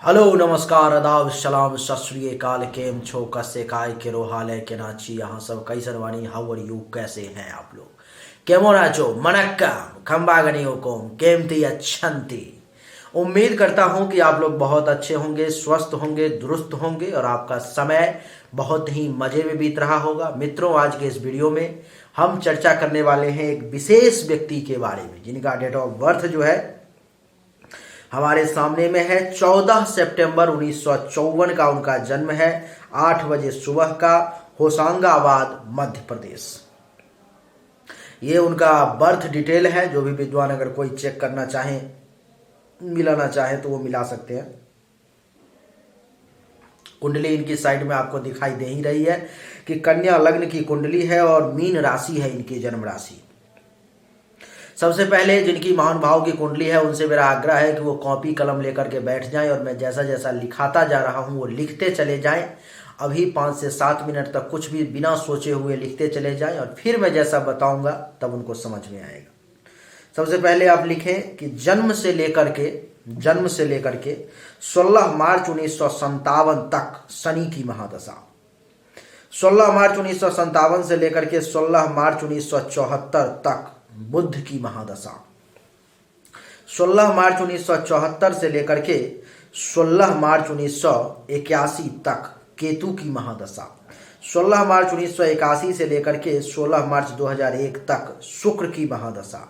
Hello नमस्कार आदाब सलाम सत श्री अकाल केम छो कसे काय केरो हाल है के नाची यहाँ सब कैसन वानी हाउ आर यू कैसे हैं आप लोग केमो नाचो मनक्कम खम्बागनी हुकुम केमती अच्छंती। उम्मीद करता हूँ कि आप लोग बहुत अच्छे होंगे, स्वस्थ होंगे, दुरुस्त होंगे और आपका समय बहुत ही मज़े में बीत रहा होगा। मित्रों, आज के इस वीडियो में हम चर्चा करने वाले हैं एक विशेष व्यक्ति के बारे में जिनका डेट ऑफ बर्थ जो है हमारे सामने में है। 14 सितंबर 1954 का उनका जन्म है। 8 बजे सुबह का, होशंगाबाद मध्य प्रदेश। ये उनका बर्थ डिटेल है। जो भी विद्वान अगर कोई चेक करना चाहे, मिलाना चाहे तो वो मिला सकते हैं। कुंडली इनकी साइड में आपको दिखाई दे ही रही है कि कन्या लग्न की कुंडली है और मीन राशि है इनकी जन्म राशि। सबसे पहले जिनकी महानुभाव की कुंडली है उनसे मेरा आग्रह है कि वो कॉपी कलम लेकर के बैठ जाएं और मैं जैसा जैसा लिखाता जा रहा हूं वो लिखते चले जाएं। अभी 5 से 7 मिनट तक कुछ भी बिना सोचे हुए लिखते चले जाएं और फिर मैं जैसा बताऊंगा तब उनको समझ में आएगा। सबसे पहले आप लिखें कि जन्म से लेकर के 16 मार्च 1957 तक शनि की महादशा, 16 मार्च 1957 से लेकर के 16 मार्च 1974 तक बुध की महादशा, 16 मार्च 1974 से लेकर के 16 मार्च 1981 तक केतु की महादशा, 16 मार्च 1981 से लेकर के 16 मार्च 2001 तक शुक्र की महादशा,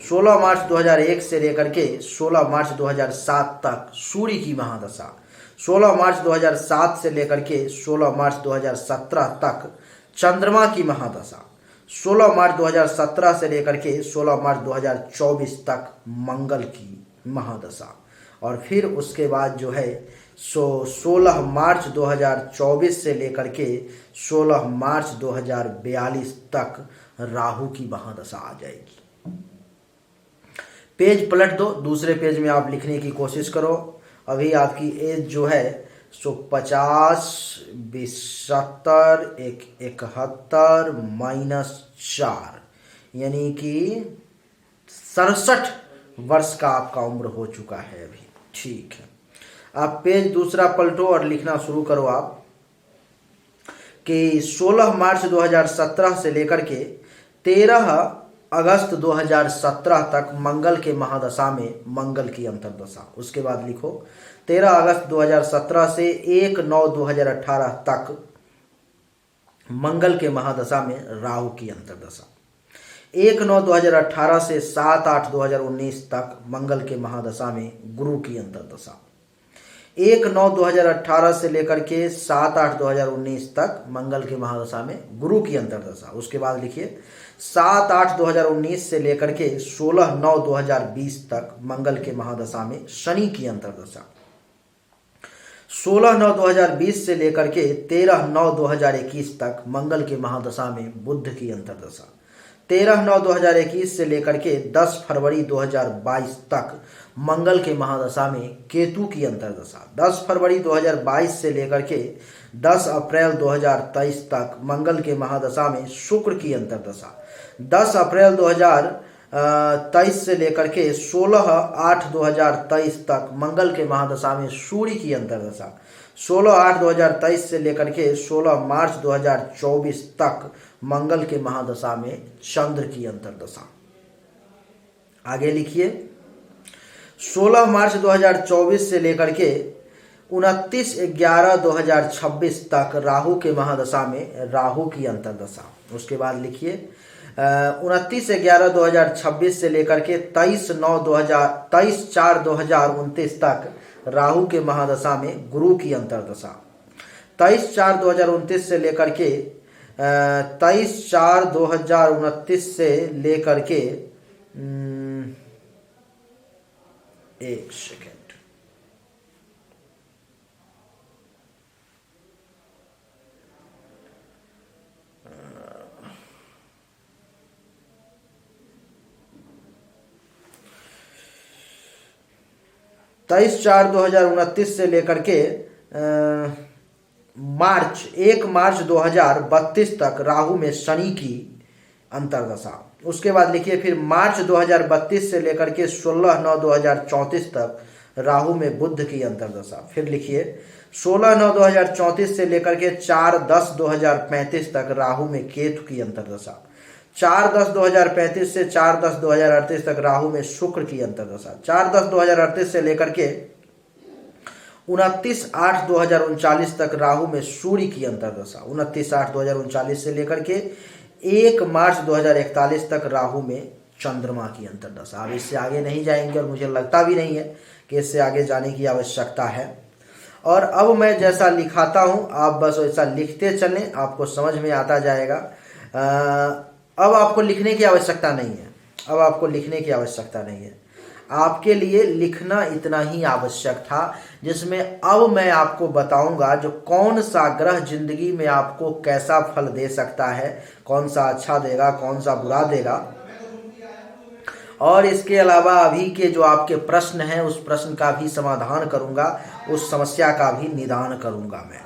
16 मार्च 2001 से लेकर के 16 मार्च 2007 तक सूर्य की महादशा, 16 मार्च 2007 से लेकर के 16 मार्च 2017 तक चंद्रमा की महादशा, 16 मार्च 2017 से लेकर के 16 मार्च 2024 तक मंगल की महादशा और फिर उसके बाद जो है 16 मार्च 2024 से लेकर के 16 मार्च 2042 तक राहु की महादशा आ जाएगी। पेज पलट दो, दूसरे पेज में आप लिखने की कोशिश करो। अभी आपकी एज जो है 50, 20, 70, 71 -4 यानी कि 67 वर्ष का आपका उम्र हो चुका है अभी। ठीक है, आप पेज दूसरा पलटो और लिखना शुरू करो आप कि 16 मार्च 2017 से लेकर के 13 अगस्त 2017 तक मंगल के महादशा में मंगल की अंतर्दशा। उसके बाद लिखो 13 अगस्त 2017 से 1/9/2018 तक मंगल के महादशा में राहु की अंतर्दशा, 1/9/2018 से 7/8/2019 तक मंगल के महादशा में गुरु की अंतर्दशा, 1/9/2018 से लेकर के 7/8/2019 तक मंगल के महादशा में गुरु की अंतर्दशा। उसके बाद लिखिए 7/8/2019 से लेकर के 16/9/2020 तक मंगल के महादशा में शनि की अंतर्दशा, 16/9/2020 से लेकर के 13/9/2021 तक मंगल के महादशा में बुध की अंतर्दशा, 13/9/2021 से लेकर के 10 फरवरी 2022 तक मंगल के महादशा में केतु की अंतर्दशा, 10 फरवरी 2022 से लेकर के 10 अप्रैल 2023 तक मंगल के महादशा में शुक्र की अंतर्दशा, 10 अप्रैल 2023 से लेकर के 16/8/2023 तक मंगल के महादशा में सूर्य की अंतर्दशा, 16/8/2023 से लेकर के 16 मार्च 2024 तक मंगल के महादशा में चंद्र की अंतर्दशा। आगे लिखिए 16 मार्च 2024 से लेकर के 29/11/2026 तक राहु के महादशा में राहु की अंतर्दशा। उसके बाद लिखिए 29/11/2026 से लेकर के 23/4/2029 तक राहु के महादशा में गुरु की अंतर्दशा, 23/4/2029 से लेकर के 23/4/2029 से लेकर के एक सेकेंड 23/4/2029 से लेकर के 1 मार्च 2032 तक राहु में शनि की अंतर्दशा। उसके बाद लिखिए फिर मार्च 2032 से लेकर के 16/9/2034 तक राहु में बुध की अंतर्दशा। फिर लिखिए 16/9/2034 से लेकर के 4/10/2035 तक राहु में केतु की अंतर्दशा। 4/10/2035 से 4/10/2038 तक राहु में शुक्र की अंतर्दशा। 4/10/2038 से लेकर के 29/8/2039 तक राहु में सूर्य की अंतर्दशा। 29/8/2039 से लेकर के 1 मार्च 2041 तक राहु में चंद्रमा की अंतर्दशा। अब इससे आगे नहीं जाएंगे और मुझे लगता भी नहीं है कि इससे आगे जाने की आवश्यकता है। और अब मैं जैसा लिखाता हूँ आप बस वैसा लिखते चलें, आपको समझ में आता जाएगा। अब आपको लिखने की आवश्यकता नहीं है। अब आपको लिखने की आवश्यकता नहीं है। आपके लिए लिखना इतना ही आवश्यक था, जिसमें अब मैं आपको बताऊंगा जो कौन सा ग्रह जिंदगी में आपको कैसा फल दे सकता है, कौन सा अच्छा देगा, कौन सा बुरा देगा। और इसके अलावा अभी के जो आपके प्रश्न हैं उस प्रश्न का भी समाधान करूंगा, उस समस्या का भी निदान करूंगा मैं।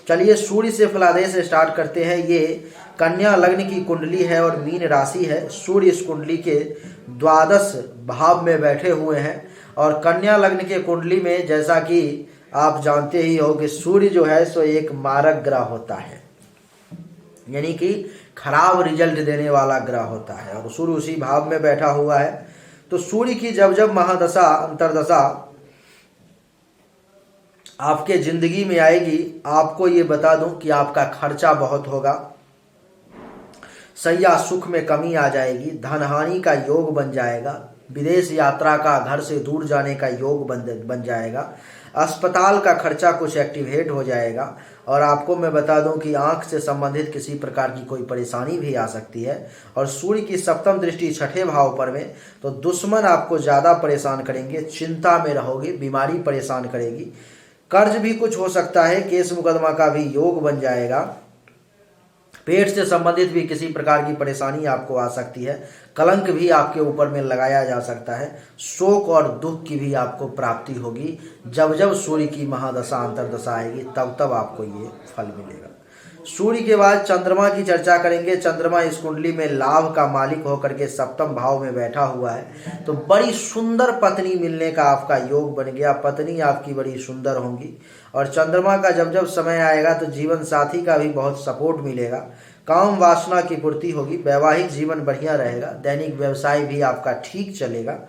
चलिए सूर्य से फलादेश स्टार्ट करते हैं। ये कन्या लग्न की कुंडली है और मीन राशि है। सूर्य इस कुंडली के 12 भाव में बैठे हुए हैं और कन्या लग्न के कुंडली में जैसा कि आप जानते ही हो कि सूर्य जो है सो एक मारक ग्रह होता है, यानी कि खराब रिजल्ट देने वाला ग्रह होता है और सूर्य उसी भाव में बैठा हुआ है। तो सूर्य की जब जब महादशा अंतरदशा आपके जिंदगी में आएगी, आपको ये बता दूं कि आपका खर्चा बहुत होगा, सैया सुख में कमी आ जाएगी, धनहानि का योग बन जाएगा, विदेश यात्रा का, घर से दूर जाने का योग बन जाएगा, अस्पताल का खर्चा कुछ एक्टिवेट हो जाएगा। और आपको मैं बता दूं कि आंख से संबंधित किसी प्रकार की कोई परेशानी भी आ सकती है। और सूर्य की सप्तम दृष्टि छठे भाव पर में, तो दुश्मन आपको ज़्यादा परेशान करेंगे, चिंता में रहोगे, बीमारी परेशान करेगी, कर्ज भी कुछ हो सकता है, केस मुकदमा का भी योग बन जाएगा, पेट से संबंधित भी किसी प्रकार की परेशानी आपको आ सकती है, कलंक भी आपके ऊपर में लगाया जा सकता है, शोक और दुख की भी आपको प्राप्ति होगी। जब जब सूर्य की महादशा अंतरदशा आएगी तब तब आपको ये फल मिलेगा। सूर्य के बाद चंद्रमा की चर्चा करेंगे। चंद्रमा इस कुंडली में लाभ का मालिक होकर के सप्तम भाव में बैठा हुआ है, तो बड़ी सुंदर पत्नी मिलने का आपका योग बन गया, पत्नी आपकी बड़ी सुंदर होंगी। और चंद्रमा का जब जब समय आएगा तो जीवन साथी का भी बहुत सपोर्ट मिलेगा, काम वासना की पूर्ति होगी, वैवाहिक जीवन बढ़िया रहेगा, दैनिक व्यवसाय भी आपका ठीक चलेगा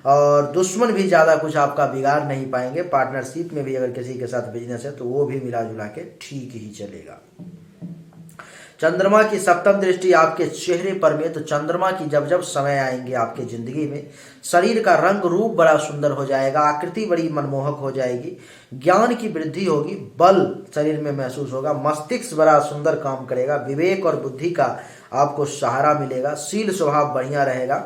और दुश्मन भी ज़्यादा कुछ आपका बिगाड़ नहीं पाएंगे। पार्टनरशिप में भी अगर किसी के साथ बिजनेस है तो वो भी मिला जुला के ठीक ही चलेगा। चंद्रमा की सप्तम दृष्टि आपके चेहरे पर में, तो चंद्रमा की जब जब समय आएंगे आपके जिंदगी में, शरीर का रंग रूप बड़ा सुंदर हो जाएगा, आकृति बड़ी मनमोहक हो जाएगी, ज्ञान की वृद्धि होगी, बल शरीर में महसूस होगा, मस्तिष्क बड़ा सुंदर काम करेगा, विवेक और बुद्धि का आपको सहारा मिलेगा, शील स्वभाव बढ़िया रहेगा,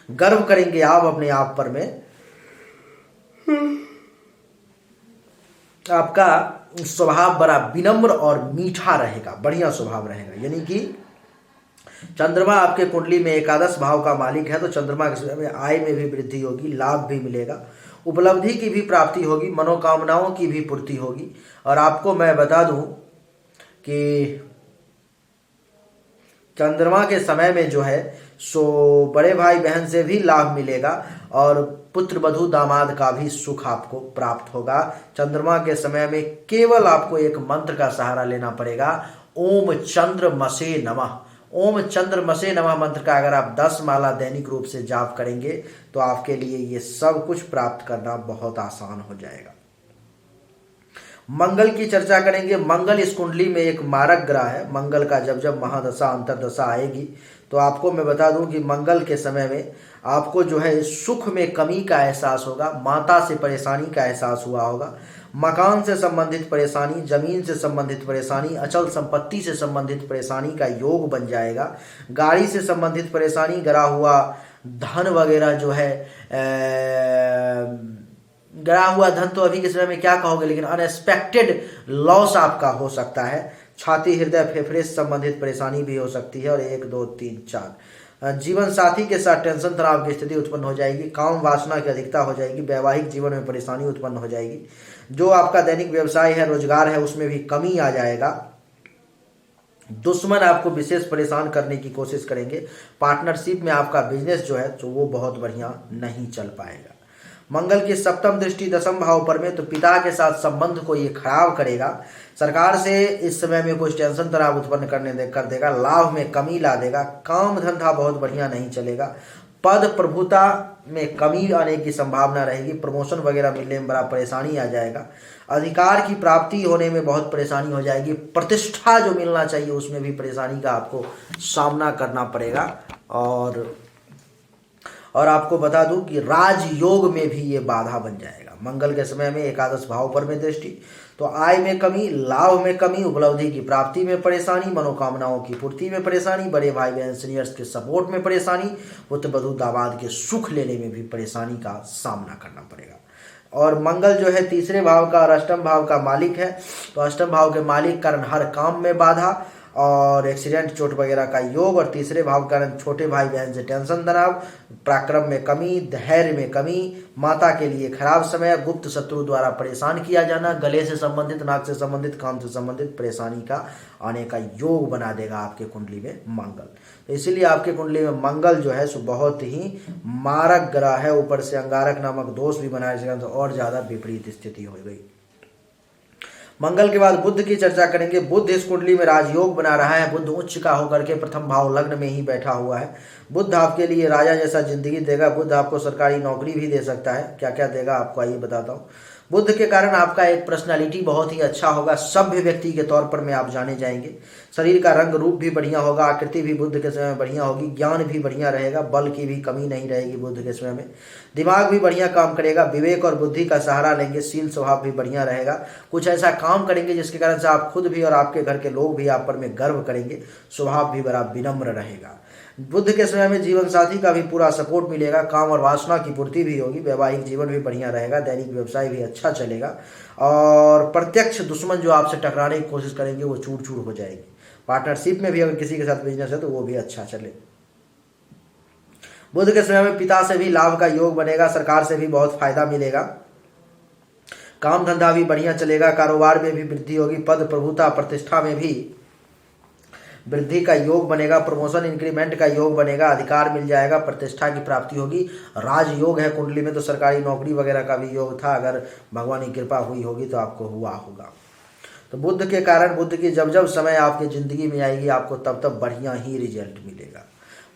गर्व करेंगे आप अपने आप पर में, आपका स्वभाव बड़ा विनम्र और मीठा रहेगा, बढ़िया स्वभाव रहेगा। यानी कि चंद्रमा आपके कुंडली में एकादश भाव का मालिक है, तो चंद्रमा के समय में आय में भी वृद्धि होगी, लाभ भी मिलेगा, उपलब्धि की भी प्राप्ति होगी, मनोकामनाओं की भी पूर्ति होगी। और आपको मैं बता दूं कि चंद्रमा के समय में जो है सो बड़े भाई बहन से भी लाभ मिलेगा और पुत्र वधू दामाद का भी सुख आपको प्राप्त होगा। चंद्रमा के समय में केवल आपको एक मंत्र का सहारा लेना पड़ेगा, ओम चंद्रमसे नमः। ओम चंद्रमसे नमः मंत्र का अगर आप 10 माला दैनिक रूप से जाप करेंगे तो आपके लिए ये सब कुछ प्राप्त करना बहुत आसान हो जाएगा। मंगल की चर्चा करेंगे। मंगल इस कुंडली में एक मारक ग्रह है। मंगल का जब जब महादशा अंतरदशा आएगी तो आपको मैं बता दूं कि मंगल के समय में आपको जो है सुख में कमी का एहसास होगा, माता से परेशानी का एहसास हुआ होगा, मकान से संबंधित परेशानी, जमीन से संबंधित परेशानी, अचल संपत्ति से संबंधित परेशानी का योग बन जाएगा, गाड़ी से संबंधित परेशानी, गिरा हुआ धन वगैरह जो है गिरा हुआ धन तो अभी के समय में क्या कहोगे, लेकिन अनएक्सपेक्टेड लॉस आपका हो सकता है। छाती हृदय फेफड़े से संबंधित परेशानी भी हो सकती है। और 1 2 3 4 जीवन साथी के साथ टेंशन तनाव की स्थिति उत्पन्न हो जाएगी, काम वासना की अधिकता हो जाएगी, वैवाहिक जीवन में परेशानी उत्पन्न हो जाएगी, जो आपका दैनिक व्यवसाय है, रोजगार है, उसमें भी कमी आ जाएगा, दुश्मन आपको विशेष परेशान करने की कोशिश करेंगे, पार्टनरशिप में आपका बिजनेस जो है तो वो बहुत बढ़िया नहीं चल पाएगा। मंगल की सप्तम दृष्टि दसम भाव पर में, तो पिता के साथ संबंध को ये खराब करेगा। सरकार से इस समय में कुछ टेंशन तनाव उत्पन्न कर देगा, लाभ में कमी ला देगा, काम धंधा बहुत बढ़िया नहीं चलेगा, पद प्रभुता में कमी आने की संभावना रहेगी, प्रमोशन वगैरह मिलने में बड़ा परेशानी आ जाएगा, अधिकार की प्राप्ति होने में बहुत परेशानी हो जाएगी, प्रतिष्ठा जो मिलना चाहिए उसमें भी परेशानी का आपको सामना करना पड़ेगा। और आपको बता दूं कि राजयोग में भी ये बाधा बन जाएगा। मंगल के समय में एकादश भाव पर में दृष्टि, तो आय में कमी, लाभ में कमी, उपलब्धि की प्राप्ति में परेशानी, मनोकामनाओं की पूर्ति में परेशानी, बड़े भाई बहन सीनियर्स के सपोर्ट में परेशानी, पुत्र वधू दामाद के सुख लेने में भी परेशानी का सामना करना पड़ेगा। और मंगल जो है तीसरे भाव का और अष्टम भाव का मालिक है, तो अष्टम भाव के मालिक कारण हर काम में बाधा और एक्सीडेंट चोट वगैरह का योग, और तीसरे भाव के कारण छोटे भाई बहन से टेंशन तनाव, पराक्रम में कमी, धैर्य में कमी, माता के लिए खराब समय, गुप्त शत्रु द्वारा परेशान किया जाना, गले से संबंधित, नाक से संबंधित, कान से संबंधित परेशानी का आने का योग बना देगा आपके कुंडली में मंगल। तो इसीलिए आपके कुंडली में मंगल जो है सो बहुत ही मारक ग्रह है, ऊपर से अंगारक नामक दोष भी बनाया जाएगा, तो और ज़्यादा विपरीत स्थिति हो गई। मंगल के बाद बुध की चर्चा करेंगे। बुध इस कुंडली में राजयोग बना रहा है। बुध उच्च का होकर के प्रथम भाव लग्न में ही बैठा हुआ है। बुध आपके लिए राजा जैसा जिंदगी देगा। बुध आपको सरकारी नौकरी भी दे सकता है। क्या क्या देगा आपको आइए बताता हूँ। बुध के कारण आपका एक पर्सनालिटी बहुत ही अच्छा होगा। सभ्य व्यक्ति के तौर पर में आप जाने जाएंगे। शरीर का रंग रूप भी बढ़िया होगा। आकृति भी बुध के समय में बढ़िया होगी। ज्ञान भी बढ़िया रहेगा। बल की भी कमी नहीं रहेगी बुध के समय में। दिमाग भी बढ़िया काम करेगा। विवेक और बुद्धि का सहारा लेंगे। शील स्वभाव भी बढ़िया रहेगा। कुछ ऐसा काम करेंगे जिसके कारण से आप खुद भी और आपके घर के लोग भी आप पर में गर्व करेंगे। स्वभाव भी बड़ा विनम्र रहेगा। बुध के समय में जीवन साथी का भी पूरा सपोर्ट मिलेगा। काम और वासना की पूर्ति भी होगी। वैवाहिक जीवन भी बढ़िया रहेगा। दैनिक व्यवसाय भी अच्छा चलेगा। और प्रत्यक्ष दुश्मन जो आपसे टकराने की कोशिश करेंगे वो चूर चूर हो जाएगी। पार्टनरशिप में भी अगर किसी के साथ बिजनेस है तो वो भी अच्छा चले। बुध के समय में पिता से भी लाभ का योग बनेगा। सरकार से भी बहुत फायदा मिलेगा। काम धंधा भी बढ़िया चलेगा। कारोबार में भी वृद्धि होगी। पद प्रभुता प्रतिष्ठा में भी वृद्धि का योग बनेगा। प्रमोशन इंक्रीमेंट का योग बनेगा। अधिकार मिल जाएगा। प्रतिष्ठा की प्राप्ति होगी। राजयोग है कुंडली में तो सरकारी नौकरी वगैरह का भी योग था। अगर भगवान की कृपा हुई होगी तो आपको हुआ होगा। तो बुध के कारण बुध की जब जब समय आपकी जिंदगी में आएगी आपको तब तब बढ़िया ही रिजल्ट मिलेगा।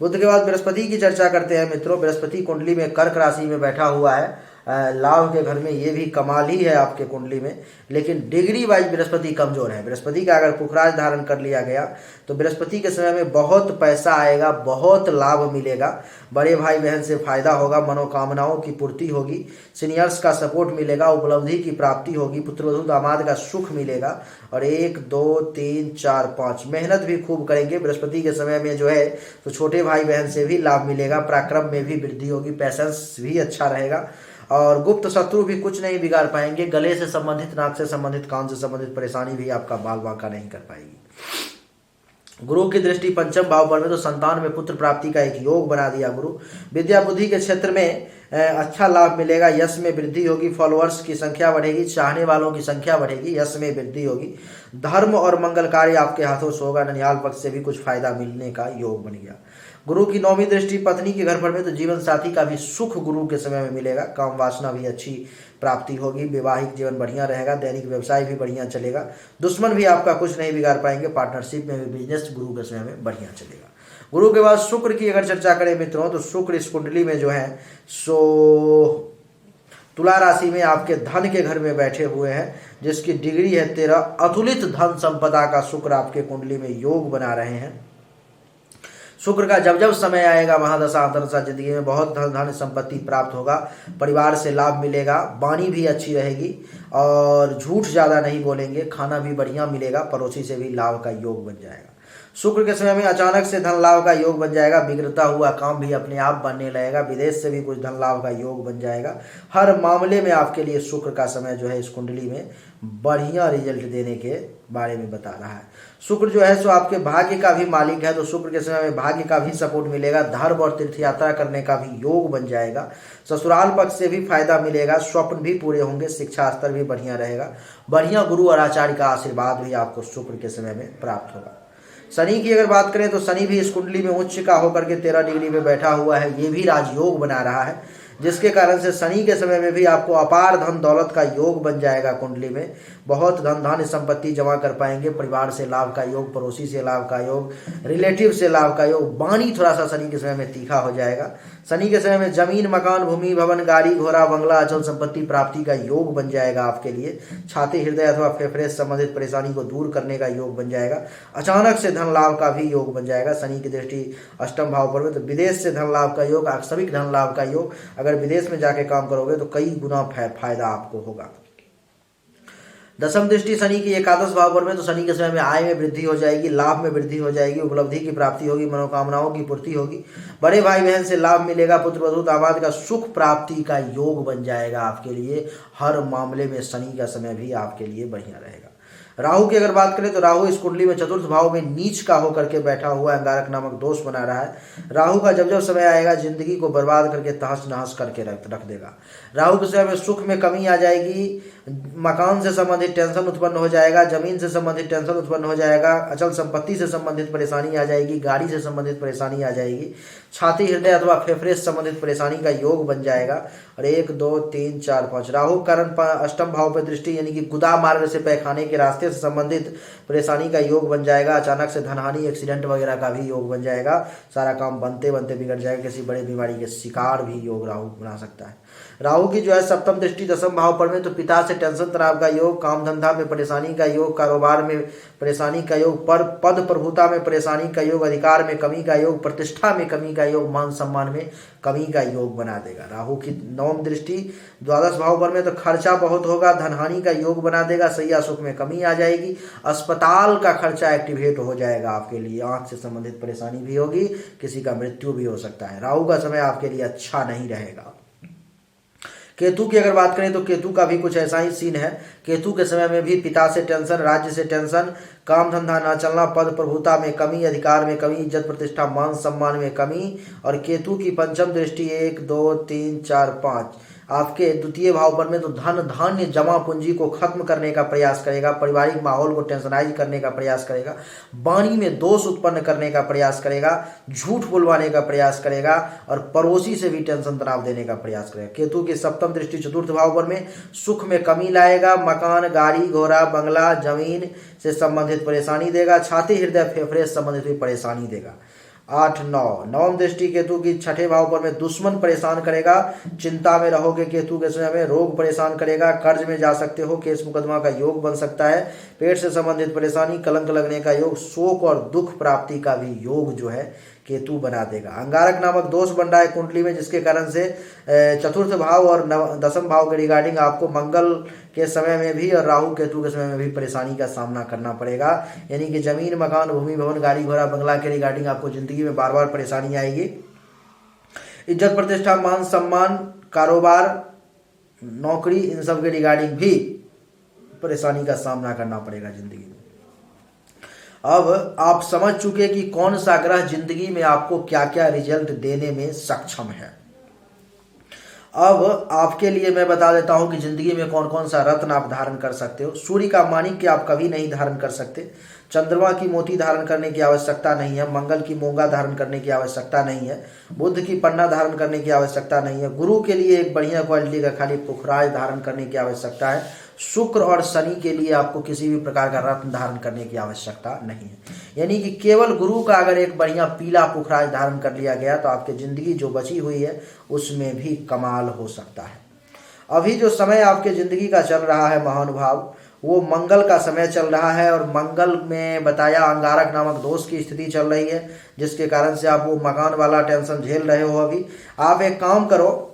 बुध के बाद बृहस्पति की चर्चा करते हैं मित्रों। बृहस्पति कुंडली में कर्क राशि में बैठा हुआ है। लाभ के घर में ये भी कमाल ही है आपके कुंडली में। लेकिन डिग्री वाइज बृहस्पति कमजोर है। बृहस्पति का अगर पुखराज धारण कर लिया गया तो बृहस्पति के समय में बहुत पैसा आएगा। बहुत लाभ मिलेगा। बड़े भाई बहन से फायदा होगा। मनोकामनाओं की पूर्ति होगी। सीनियर्स का सपोर्ट मिलेगा। उपलब्धि की प्राप्ति होगी। पुत्रवधू दामाद का सुख मिलेगा। और 1 2 3 4 5 मेहनत भी खूब करेंगे। बृहस्पति के समय में जो है तो छोटे भाई बहन से भी लाभ मिलेगा। पराक्रम में भी वृद्धि होगी। पैसेंस भी अच्छा रहेगा। और गुप्त शत्रु भी कुछ नहीं बिगाड़ पाएंगे। गले से संबंधित, नाक से संबंधित, कान से संबंधित परेशानी भी आपका बाल बांका नहीं कर पाएगी। गुरु की दृष्टि पंचम भाव पर में तो संतान में पुत्र प्राप्ति का एक योग बना दिया गुरु। विद्या बुद्धि के क्षेत्र में अच्छा लाभ मिलेगा। यश में वृद्धि होगी। फॉलोअर्स की संख्या बढ़ेगी। चाहने वालों की संख्या बढ़ेगी। यश में वृद्धि होगी। धर्म और मंगल कार्य आपके हाथों से होगा। ननिहाल पक्ष से भी कुछ फायदा मिलने का योग बन गया। गुरु की नौवीं दृष्टि पत्नी के घर पर में तो जीवन साथी का भी सुख गुरु के समय में मिलेगा। काम वासना भी अच्छी प्राप्ति होगी। वैवाहिक जीवन बढ़िया रहेगा। दैनिक व्यवसाय भी बढ़िया चलेगा। दुश्मन भी आपका कुछ नहीं बिगाड़ पाएंगे। पार्टनरशिप में भी बिजनेस गुरु के समय में बढ़िया चलेगा। गुरु के बाद शुक्र की अगर चर्चा करें मित्रों तो शुक्र इस कुंडली में जो है सो तुला राशि में आपके धन के घर में बैठे हुए हैं, जिसकी डिग्री है 13। अतुलित धन संपदा का शुक्र आपके कुंडली में योग बना रहे हैं। शुक्र का जब जब समय आएगा महादशा अंतरदशा जिंदगी में बहुत धन संपत्ति प्राप्त होगा। परिवार से लाभ मिलेगा। वाणी भी अच्छी रहेगी और झूठ ज़्यादा नहीं बोलेंगे। खाना भी बढ़िया मिलेगा। पड़ोसी से भी लाभ का योग बन जाएगा। शुक्र के समय में अचानक से धन लाभ का योग बन जाएगा। बिगड़ता हुआ काम भी अपने आप बनने लगेगा। विदेश से भी कुछ धन लाभ का योग बन जाएगा। हर मामले में आपके लिए शुक्र का समय जो है इस कुंडली में बढ़िया रिजल्ट देने के बारे में बता रहा है। शुक्र जो है सो आपके भाग्य का भी मालिक है, तो शुक्र के समय में भाग्य का भी सपोर्ट मिलेगा। धर्म और तीर्थ यात्रा करने का भी योग बन जाएगा। ससुराल पक्ष से भी फायदा मिलेगा। स्वप्न भी पूरे होंगे। शिक्षा स्तर भी बढ़िया रहेगा। बढ़िया गुरु और आचार्य का आशीर्वाद भी आपको शुक्र के समय में प्राप्त होगा। शनि की अगर बात करें तो शनि भी इस कुंडली में उच्च का होकर के 13 डिग्री में बैठा हुआ है। ये भी राजयोग बना रहा है। जिसके कारण से शनि के समय में भी आपको अपार धन दौलत का योग बन जाएगा। कुंडली में बहुत धन धान्य संपत्ति जमा कर पाएंगे। परिवार से लाभ का योग, पड़ोसी से लाभ का योग, रिलेटिव से लाभ का योग। वाणी थोड़ा सा शनि के समय में तीखा हो जाएगा। शनि के समय में जमीन, मकान, भूमि, भवन, गाड़ी, घोड़ा, बंगला, अचल संपत्ति प्राप्ति का योग बन जाएगा आपके लिए। छाती, हृदय अथवा फेफड़े से संबंधित परेशानी को दूर करने का योग बन जाएगा। अचानक से धन लाभ का भी योग बन जाएगा। शनि की दृष्टि अष्टम भाव पर में, तो विदेश से धन लाभ का योग, आकस्मिक धन लाभ का योग। अगर विदेश में जाके काम करोगे तो कई गुना फायदा आपको होगा। दसम दृष्टि शनि की एकादश भाव पर में, तो शनि के समय में आय में वृद्धि हो जाएगी, लाभ में वृद्धि हो जाएगी, उपलब्धि की प्राप्ति होगी, मनोकामनाओं की पूर्ति होगी। बड़े भाई बहन से लाभ मिलेगा। पुत्र वधू दामाद का सुख प्राप्ति का योग बन जाएगा आपके लिए। हर मामले में शनि का समय भी आपके लिए बढ़िया रहेगा। राहु की अगर बात करें तो राहु इस कुंडली में चतुर्थ भाव में नीच का होकर के बैठा हुआ अंगारक नामक दोष बना रहा है। राहु का जब जब समय आएगा जिंदगी को बर्बाद करके तहस नहस करके रख देगा। राहु के समय में सुख में कमी आ जाएगी, मकान से संबंधित टेंशन उत्पन्न हो जाएगा, जमीन से संबंधित टेंशन उत्पन्न हो जाएगा, अचल संपत्ति से संबंधित परेशानी आ जाएगी, गाड़ी से संबंधित परेशानी आ जाएगी, छाती, हृदय अथवा फेफड़े से संबंधित परेशानी का योग बन जाएगा। और 1 2 3 4 5 राहु कारण अष्टम भाव पर दृष्टि, यानी कि गुदा मार्ग से पैखाने के रास्ते से संबंधित परेशानी का योग बन जाएगा। अचानक से धनहानि, एक्सीडेंट वगैरह का भी योग बन जाएगा। सारा काम बनते बनते बिगड़ जाएगा। किसी बड़े बीमारी के शिकार भी योग राहु बना सकता है। राहु की जो है सप्तम दृष्टि दसम भाव पर में, तो पिता से टेंशन तनाव का योग, काम धंधा में परेशानी का योग, कारोबार में परेशानी का योग, पर पद प्रभुता में परेशानी का योग, अधिकार में कमी का योग, प्रतिष्ठा में कमी का योग, मान सम्मान में कमी का योग बना देगा। राहु की नवम दृष्टि द्वादश भाव पर में, तो खर्चा बहुत होगा, धनहानि का योग बना देगा, सैया सुख में कमी आ जाएगी, अस्पताल का खर्चा एक्टिवेट हो जाएगा आपके लिए, आंख से संबंधित परेशानी भी होगी, किसी का मृत्यु भी हो सकता है। राहु का समय आपके लिए अच्छा नहीं रहेगा। केतु की अगर बात करें तो केतु का भी कुछ ऐसा ही सीन है। केतु के समय में भी पिता से टेंशन, राज्य से टेंशन, काम धंधा ना चलना, पद प्रभुता में कमी, अधिकार में कमी, इज्जत प्रतिष्ठा मान सम्मान में कमी। और केतु की पंचम दृष्टि 1 2 3 4 5 आपके द्वितीय भाव पर में, तो धन धान्य जमा पूंजी को खत्म करने का प्रयास करेगा, पारिवारिक माहौल को टेंशनाइज करने का प्रयास करेगा, वाणी में दोष उत्पन्न करने का प्रयास करेगा, झूठ बुलवाने का प्रयास करेगा और पड़ोसी से भी टेंशन तनाव देने का प्रयास करेगा। केतु की सप्तम दृष्टि चतुर्थ भाव पर में सुख में कमी लाएगा, मकान, गाड़ी, घोड़ा, बंगला, जमीन से संबंधित परेशानी देगा, छाती, हृदय, फेफड़े से संबंधित भी परेशानी देगा। 8 9 नवम दृष्टि केतु की छठे भाव पर में दुश्मन परेशान करेगा, चिंता में रहोगे केतु के समय में, रोग परेशान करेगा, कर्ज में जा सकते हो, केस मुकदमा का योग बन सकता है, पेट से संबंधित परेशानी, कलंक लगने का योग, शोक और दुख प्राप्ति का भी योग जो है केतु बना देगा। अंगारक नामक दोष बन रहा है कुंडली में, जिसके कारण से चतुर्थ भाव और दसम भाव के रिगार्डिंग आपको मंगल के समय में भी और राहु केतु के समय में भी परेशानी का सामना करना पड़ेगा। यानी कि जमीन, मकान, भूमि, भवन, गाड़ी, घोड़ा, बंगला के रिगार्डिंग आपको जिंदगी में बार बार परेशानी आएगी। इज्जत प्रतिष्ठा, मान सम्मान, कारोबार, नौकरी, इन सब के रिगार्डिंग भी परेशानी का सामना करना पड़ेगा जिंदगी में। अब आप समझ चुके कि कौन सा ग्रह जिंदगी में आपको क्या क्या रिजल्ट देने में सक्षम है। अब आपके लिए मैं बता देता हूं कि जिंदगी में कौन कौन सा रत्न आप धारण कर सकते हो। सूर्य का माणिक्य आप कभी नहीं धारण कर सकते, चंद्रमा की मोती धारण करने की आवश्यकता नहीं है, मंगल की मूंगा धारण करने की आवश्यकता नहीं है, बुध की पन्ना धारण करने की आवश्यकता नहीं है, गुरु के लिए एक बढ़िया क्वालिटी का खाली पुखराज धारण करने की आवश्यकता है, शुक्र और शनि के लिए आपको किसी भी प्रकार का रत्न धारण करने की आवश्यकता नहीं है। यानी कि केवल गुरु का अगर एक बढ़िया पीला पुखराज धारण कर लिया गया तो आपकी जिंदगी जो बची हुई है उसमें भी कमाल हो सकता है। अभी जो समय आपके जिंदगी का चल रहा है महानुभाव, वो मंगल का समय चल रहा है और मंगल में बताया अंगारक नामक दोष की स्थिति चल रही है, जिसके कारण से आप वो मकान वाला टेंशन झेल रहे हो। अभी आप एक काम करो,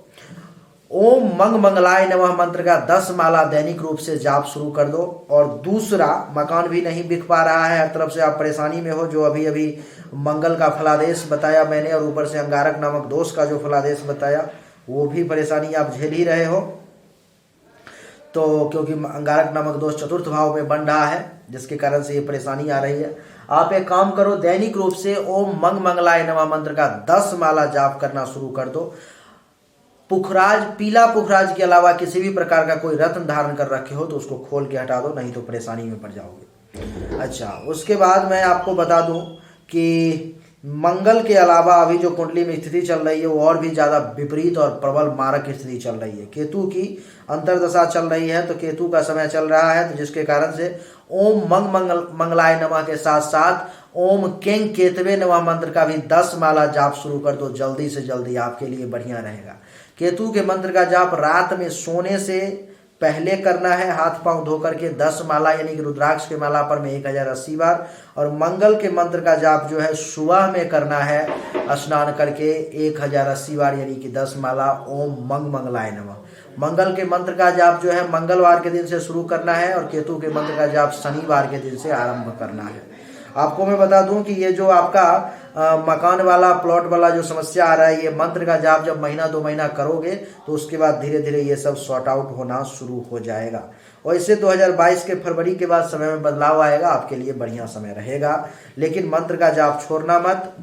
ओम मंग मंगलाय नमः मंत्र का 10 माला दैनिक रूप से जाप शुरू कर दो। और दूसरा, मकान भी नहीं बिक पा रहा है, हर तरफ से आप परेशानी में हो, जो अभी अभी मंगल का फलादेश बताया मैंने और ऊपर से अंगारक नामक दोष का जो फलादेश बताया वो भी परेशानी आप झेल ही रहे हो। तो क्योंकि अंगारक नामक दोष चतुर्थ भाव में बन रहा है, जिसके कारण से ये परेशानी आ रही है। आप एक काम करो, दैनिक रूप से ओम मंग मंगलाय नमः मंत्र का 10 माला जाप करना शुरू कर दो। पुखराज, पीला पुखराज के अलावा किसी भी प्रकार का कोई रत्न धारण कर रखे हो तो उसको खोल के हटा दो, नहीं तो परेशानी में पड़ जाओगे। अच्छा, उसके बाद मैं आपको बता दूं कि मंगल के अलावा अभी जो कुंडली में स्थिति चल रही है वो और भी ज़्यादा विपरीत और प्रबल मारक स्थिति चल रही है। केतु की अंतर्दशा चल रही है, तो केतु का समय चल रहा है, तो जिसके कारण से ओम मंगलाय नमः के साथ साथ ओम केंग केतवे नमः मंत्र का भी 10 माला जाप शुरू कर दो, जल्दी से जल्दी आपके लिए बढ़िया रहेगा। केतु के मंत्र का जाप रात में सोने से पहले करना है, हाथ पांव धो करके 10 माला यानी कि रुद्राक्ष के माला पर में 1080 बार। और मंगल के मंत्र का जाप जो है सुबह में करना है स्नान करके 1080 बार यानी कि 10 माला ओम मंगलाय नमः। मंगल के मंत्र का जाप जो है मंगलवार के दिन से शुरू करना है और केतु के मंत्र का जाप शनिवार के दिन से आरंभ करना है। आपको मैं बता दूं कि ये जो आपका मकान वाला प्लॉट वाला जो समस्या आ रहा है, ये मंत्र का जाप जब महीना 2 महीना करोगे तो उसके बाद धीरे धीरे ये सब सॉर्ट आउट होना शुरू हो जाएगा। और इससे 2022 के फरवरी के बाद समय में बदलाव आएगा, आपके लिए बढ़िया समय रहेगा। लेकिन मंत्र का जाप छोड़ना मत,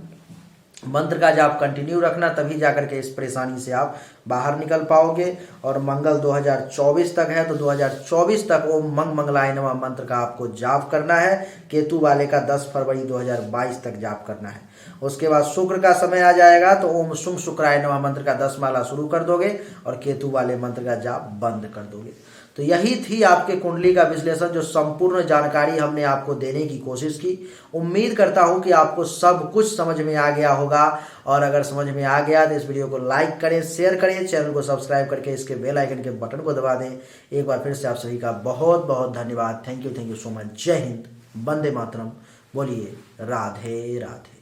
मंत्र का जाप कंटिन्यू रखना, तभी जाकर के इस परेशानी से आप बाहर निकल पाओगे। और मंगल 2024 तक है, तो 2024 तक ओम मंगलाय नमः मंत्र का आपको जाप करना है। केतु वाले का 10 फरवरी 2022 तक जाप करना है। उसके बाद शुक्र का समय आ जाएगा तो ओम शुक्राय नमः मंत्र का 10 माला शुरू कर दोगे और केतु वाले मंत्र का जाप बंद कर दोगे। तो यही थी आपके कुंडली का विश्लेषण, जो संपूर्ण जानकारी हमने आपको देने की कोशिश की। उम्मीद करता हूं कि आपको सब कुछ समझ में आ गया होगा, और अगर समझ में आ गया तो इस वीडियो को लाइक करें, शेयर करें, चैनल को सब्सक्राइब करके इसके बेल आइकन के बटन को दबा दें। एक बार फिर से आप सभी का बहुत बहुत धन्यवाद। Thank you so much. जय हिंद, वंदे मातरम। बोलिए राधे राधे।